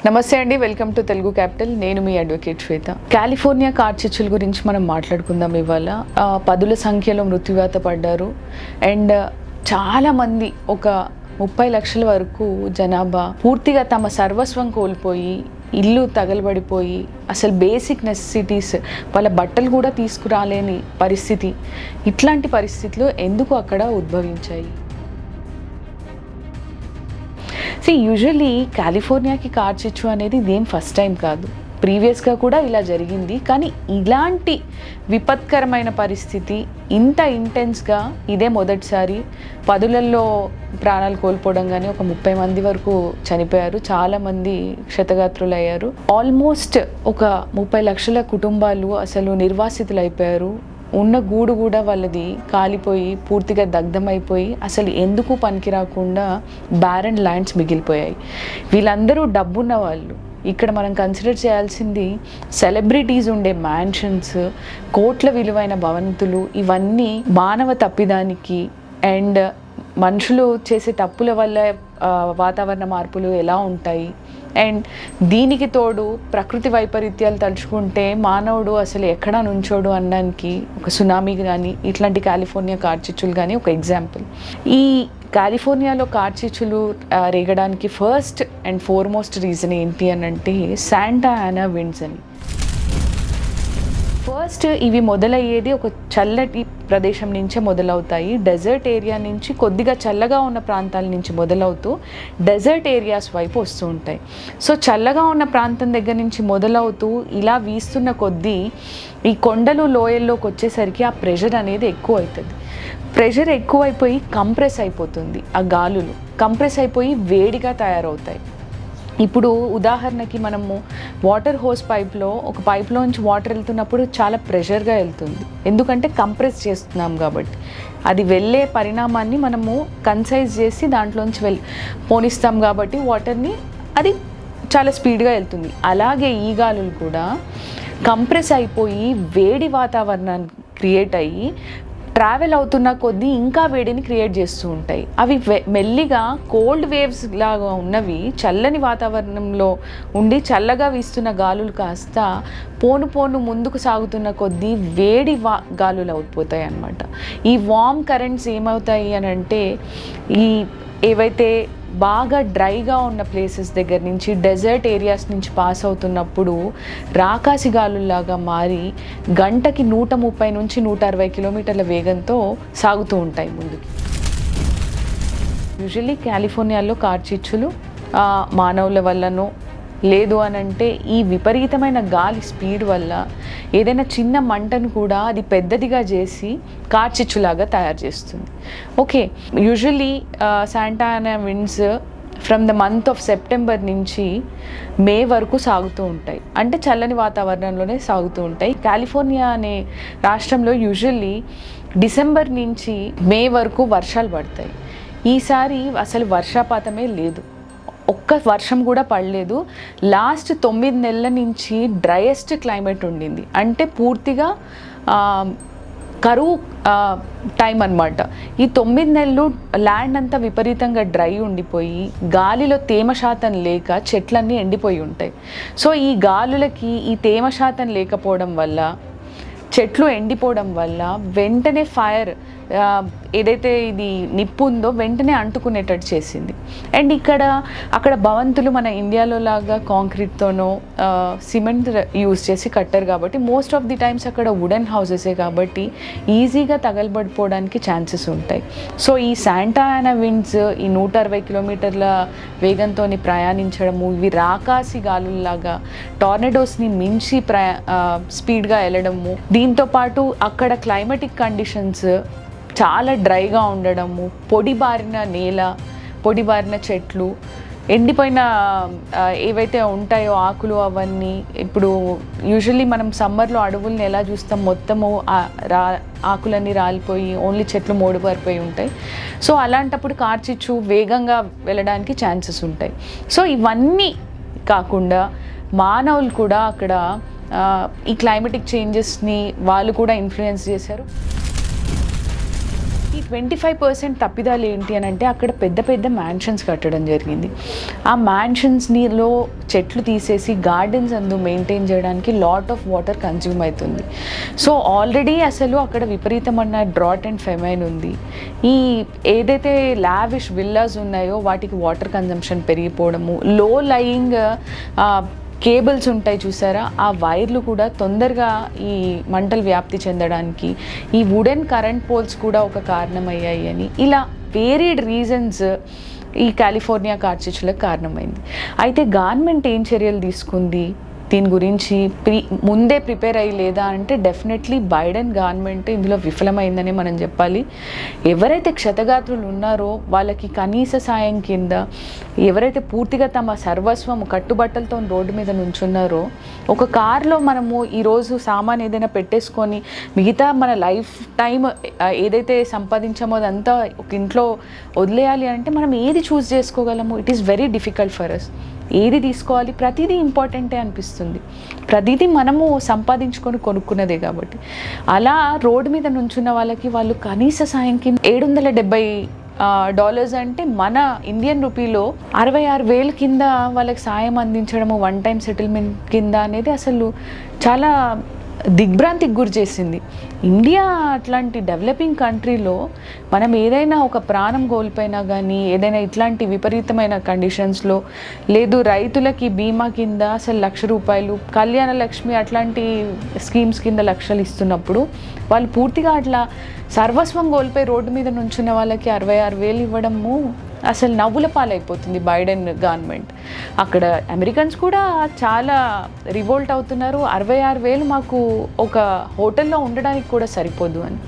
నమస్తే అండి, welcome to Telugu capital. నేను మీ అడ్వకేట్ శ్వేత. కాలిఫోర్నియా కార్చిచ్చుల గురించి మనం మాట్లాడుకుందాం. ఇవాళ పదుల సంఖ్యలో మృత్యువాత పడ్డారు అండ్ చాలామంది ఒక 30 లక్షల వరకు జనాభా పూర్తిగా తమ సర్వస్వం కోల్పోయి, ఇల్లు తగలబడిపోయి, అసలు బేసిక్ నెసెసిటీస్ వాళ్ళ బట్టలు కూడా తీసుకురాలేని పరిస్థితి. ఇట్లాంటి పరిస్థితులు ఎందుకు అక్కడ ఉద్భవించాయి? యూజువల్లీ కాలిఫోర్నియాకి కార్చిచ్చు అనేది ఇదేం ఫస్ట్ టైం కాదు. ప్రీవియస్గా కూడా ఇలా జరిగింది, కానీ ఇలాంటి విపత్కరమైన పరిస్థితి ఇంత ఇంటెన్స్గా ఇదే మొదటిసారి. పదులల్లో ప్రాణాలు కోల్పోవడం, కానీ ఒక 30 మంది వరకు చనిపోయారు, చాలామంది క్షతగాత్రులయ్యారు. ఆల్మోస్ట్ ఒక 30 లక్షల కుటుంబాలు అసలు నిర్వాసితులు అయిపోయారు. ఉన్న గూడు కూడా వాళ్ళది కాలిపోయి పూర్తిగా దగ్ధమైపోయి అసలు ఎందుకు పనికి రాకుండా బ్యారన్ ల్యాండ్స్ మిగిలిపోయాయి. వీళ్ళందరూ డబ్బున్న వాళ్ళు. ఇక్కడ మనం కన్సిడర్ చేయాల్సింది సెలబ్రిటీస్ ఉండే మ్యాన్షన్స్, కోట్ల విలువైన భవంతులు, ఇవన్నీ మానవ తప్పిదానికి అండ్ మనుషులు చేసే తప్పుల వల్ల వాతావరణ మార్పులు ఎలా ఉంటాయి అండ్ దీనికి తోడు ప్రకృతి వైపరీత్యాలు తలుచుకుంటే మానవుడు అసలు ఎక్కడా నుంచోడు అనడానికి ఒక సునామీ కానీ ఇట్లాంటి కాలిఫోర్నియా కార్చిచ్చులు కానీ ఒక ఎగ్జాంపుల్. ఈ కాలిఫోర్నియాలో కార్చిచ్చులు రేగడానికి ఫస్ట్ అండ్ ఫార్మోస్ట్ రీజన్ ఏంటి అని అంటే శాంటా ఆనా విండ్స్ అని. ఫస్ట్ ఇవి మొదలయ్యేది ఒక చల్లటి ప్రదేశం నుంచే మొదలవుతాయి. డెజర్ట్ ఏరియా నుంచి కొద్దిగా చల్లగా ఉన్న ప్రాంతాల నుంచి మొదలవుతూ డెజర్ట్ ఏరియాస్ వైపు వస్తూ ఉంటాయి. సో చల్లగా ఉన్న ప్రాంతం దగ్గర నుంచి మొదలవుతూ ఇలా వీస్తున్న కొద్దీ ఈ కొండలు లోయల్లోకి వచ్చేసరికి ఆ ప్రెషర్ అనేది ఎక్కువ అవుతుంది. ప్రెషర్ ఎక్కువైపోయి కంప్రెస్ అయిపోతుంది. ఆ గాలులు కంప్రెస్ అయిపోయి వేడిగా తయారవుతాయి. ఇప్పుడు ఉదాహరణకి మనము వాటర్ హోస్ పైప్లో ఒక పైప్లోంచి వాటర్ వెళ్తున్నప్పుడు చాలా ప్రెషర్గా వెళ్తుంది, ఎందుకంటే కంప్రెస్ చేస్తున్నాం కాబట్టి. అది వెళ్ళే పరిణామాన్ని మనము కన్సైజ్ చేసి దాంట్లోంచి పోనిస్తాం కాబట్టి వాటర్ని అది చాలా స్పీడ్గా వెళ్తుంది. అలాగే ఈ గాలులు కూడా కంప్రెస్ అయిపోయి వేడి వాతావరణాన్ని క్రియేట్ అయ్యి ట్రావెల్ అవుతున్న కొద్దీ ఇంకా వేడిని క్రియేట్ చేస్తూ ఉంటాయి. అవి మెల్లిగా కోల్డ్ వేవ్స్ లాగా ఉన్నవి చల్లని వాతావరణంలో ఉండి చల్లగా వీస్తున్న గాలులు కాస్త పోను పోను ముందుకు సాగుతున్న కొద్దీ వేడి గాలులు అయిపోతాయి అన్నమాట. ఈ వార్మ్ కరెంట్స్ ఏమవుతాయి అని అంటే ఈ ఏవైతే బాగా డ్రైగా ఉన్న ప్లేసెస్ దగ్గర నుంచి డెజర్ట్ ఏరియాస్ నుంచి పాస్ అవుతున్నప్పుడు రాకాసి గాలుల్లాగా మారి గంటకి 130 నుంచి 160 కిలోమీటర్ల వేగంతో సాగుతూ ఉంటాయి ముందుకి. యూజువల్లీ కాలిఫోర్నియాలో కార్చిచ్చులు మానవుల వల్లనో లేదు అని అంటే ఈ విపరీతమైన గాలి స్పీడ్ వల్ల ఏదైనా చిన్న మంటను కూడా అది పెద్దదిగా చేసి కార్చిచ్చులాగా తయారు చేస్తుంది. Okay, usually Santa Ana winds from the month of September నుంచి మే వరకు సాగుతూ ఉంటాయి. అంటే చల్లని వాతావరణంలోనే సాగుతూ ఉంటాయి. కాలిఫోర్నియా అనే రాష్ట్రంలో యూజువల్లీ డిసెంబర్ నుంచి మే వరకు వర్షాలు పడతాయి. ఈసారి అసలు వర్షపాతమే లేదు, ఒక్క వర్షం కూడా పడలేదు. లాస్ట్ 9 నెలల నుంచి డ్రైయెస్ట్ క్లైమేట్ ఉండింది. అంటే పూర్తిగా కరువు టైం అన్నమాట. ఈ 9 నెలలు ల్యాండ్ అంతా విపరీతంగా డ్రై ఉండిపోయి గాలిలో తేమ శాతం లేక చెట్లన్నీ ఎండిపోయి ఉంటాయి. సో ఈ గాలులకి ఈ తేమ శాతం లేకపోవడం వల్ల, చెట్లు ఎండిపోవడం వల్ల వెంటనే ఫైర్ ఏదైతే ఇది నిప్పు ఉందో వెంటనే అంటుకునేటట్టు చేసింది. అండ్ అక్కడ భవంతులు మన ఇండియాలో లాగా కాంక్రీట్తోనో సిమెంట్ యూజ్ చేసి కట్టారు కాబట్టి మోస్ట్ ఆఫ్ ది టైమ్స్ అక్కడ వుడెన్ హౌసెసే కాబట్టి ఈజీగా తగలబడిపోవడానికి ఛాన్సెస్ ఉంటాయి. సో ఈ శాంటా ఆనా విండ్స్ ఈ 160 కిలోమీటర్ల వేగంతో ప్రయాణించడము, ఇవి రాకాసి గాలుల్లాగా టార్నడోస్ని మించి స్పీడ్గా వెళ్ళడము, దీంతోపాటు అక్కడ క్లైమేటిక్ కండిషన్స్ చాలా డ్రైగా ఉండడము, పొడిబారిన నేల, పొడిబారిన చెట్లు, ఎండిపోయిన ఏవైతే ఉంటాయో ఆకులు అవన్నీ. ఇప్పుడు యూజువల్లీ మనం సమ్మర్లో అడవుల్ని ఎలా చూస్తాం, మొత్తము ఆకులన్నీ రాలిపోయి ఓన్లీ చెట్లు మోడుబారిపోయి ఉంటాయి. సో అలాంటప్పుడు కార్చిచ్చు వేగంగా వెళ్ళడానికి ఛాన్సెస్ ఉంటాయి. సో ఇవన్నీ కాకుండా మానవులు కూడా అక్కడ ఈ క్లైమేటిక్ చేంజెస్ని వాళ్ళు కూడా ఇన్ఫ్లుయెన్స్ చేశారు. ఈ 25% తప్పిదాలు ఏంటి అని అంటే అక్కడ పెద్ద పెద్ద మ్యాన్షన్స్ కట్టడం జరిగింది. ఆ మ్యాన్షన్స్లో చెట్లు తీసేసి గార్డెన్స్ అందు మెయింటైన్ చేయడానికి లాట్ ఆఫ్ వాటర్ కన్జ్యూమ్ అవుతుంది. సో ఆల్రెడీ అసలు అక్కడ విపరీతమైన డ్రాట్ అండ్ ఫెమైన్ ఉంది. ఈ ఏదైతే లావిష్ విల్లాస్ ఉన్నాయో వాటికి వాటర్ కన్జంప్షన్ పెరిగిపోవడము, లో లయింగ్ కేబుల్స్ ఉంటాయి చూసారా, ఆ వైర్లు కూడా తొందరగా ఈ మంటలు వ్యాప్తి చెందడానికి ఈ వుడెన్ కరెంట్ పోల్స్ కూడా ఒక కారణమయ్యాయి అని, ఇలా వేరీడ్ రీజన్స్ ఈ కాలిఫోర్నియా కార్చిచ్చులకు కారణమైంది. అయితే గవర్నమెంట్ ఏం చర్యలు తీసుకుంది దీని గురించి ముందే ప్రిపేర్ అయ్యి లేదా అంటే డెఫినెట్లీ బైడెన్ గవర్నమెంట్ ఇందులో విఫలమైందని మనం చెప్పాలి. ఎవరైతే క్షతగాత్రులు ఉన్నారో వాళ్ళకి కనీస సాయం కింద, ఎవరైతే పూర్తిగా తమ సర్వస్వం కట్టుబట్టలతో రోడ్డు మీద నుంచున్నారో, ఒక కార్లో మనము ఈరోజు సామాన్ ఏదైనా పెట్టేసుకొని మిగతా మన లైఫ్ టైం ఏదైతే సంపాదించామో అదంతా ఒక ఇంట్లో వదిలేయాలి అంటే మనం ఏది చూస్ చేసుకోగలము? It is very difficult for us. ఏది తీసుకోవాలి? ప్రతిదీ ఇంపార్టెంటే అనిపిస్తుంది. ప్రతిదీ మనము సంపాదించుకొని కొనుక్కున్నదే కాబట్టి. అలా రోడ్డు మీద నుంచున్న వాళ్ళకి వాళ్ళు కనీస సాయం కింద $770 అంటే మన ఇండియన్ రూపీలో 66,000 కింద వాళ్ళకి సాయం అందించడము, వన్ టైం సెటిల్మెంట్ కింద అనేది అసలు చాలా దిగ్భ్రాంతికి గురి చేసింది. ఇండియా అట్లాంటి డెవలపింగ్ కంట్రీలో మనం ఏదైనా ఒక ప్రాణం కోల్పోయినా కానీ, ఏదైనా ఇట్లాంటి విపరీతమైన కండిషన్స్లో, లేదు రైతులకి బీమా కింద అసలు ₹1,00,000, కళ్యాణ లక్ష్మి అట్లాంటి స్కీమ్స్ కింద లక్షలు ఇస్తున్నప్పుడు వాళ్ళు పూర్తిగా అట్లా సర్వస్వం కోల్పోయి రోడ్డు మీద నుంచున్న వాళ్ళకి 66,000 ఇవ్వడము అసలు నవ్వుల పాలైపోతుంది బైడెన్ గవర్నమెంట్. అక్కడ అమెరికన్స్ కూడా చాలా రివోల్ట్ అవుతున్నారు. 66,000 మాకు ఒక హోటల్లో ఉండడానికి కూడా సరిపోదు అని.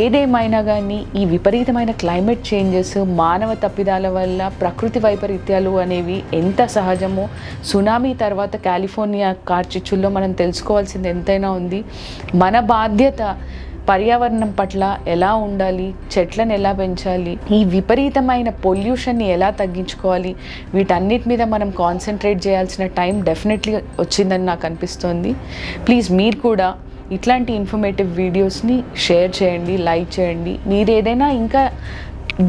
ఏదేమైనా కానీ ఈ విపరీతమైన క్లైమేట్ చేంజెస్, మానవ తప్పిదాల వల్ల ప్రకృతి వైపరీత్యాలు అనేవి ఎంత సహజమో, సునామీ తర్వాత కాలిఫోర్నియా కార్చిచ్చుల్లో మనం తెలుసుకోవాల్సింది ఎంతైనా ఉంది. మన బాధ్యత పర్యావరణం పట్ల ఎలా ఉండాలి, చెట్లను ఎలా పెంచాలి, ఈ విపరీతమైన పొల్యూషన్ని ఎలా తగ్గించుకోవాలి, వీటన్నిటి మీద మనం కాన్సన్ట్రేట్ చేయాల్సిన టైం డెఫినెట్లీ వచ్చిందని నాకు అనిపిస్తోంది. ప్లీజ్ మీరు కూడా ఇట్లాంటి ఇన్ఫర్మేటివ్ వీడియోస్ని షేర్ చేయండి, లైక్ చేయండి. మీరు ఏదైనా ఇంకా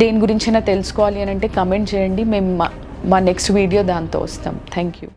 దేని గురించైనా తెలుసుకోవాలి అని అంటే కమెంట్ చేయండి. మేము మా నెక్స్ట్ వీడియో దాంతో వస్తాం. Thank you.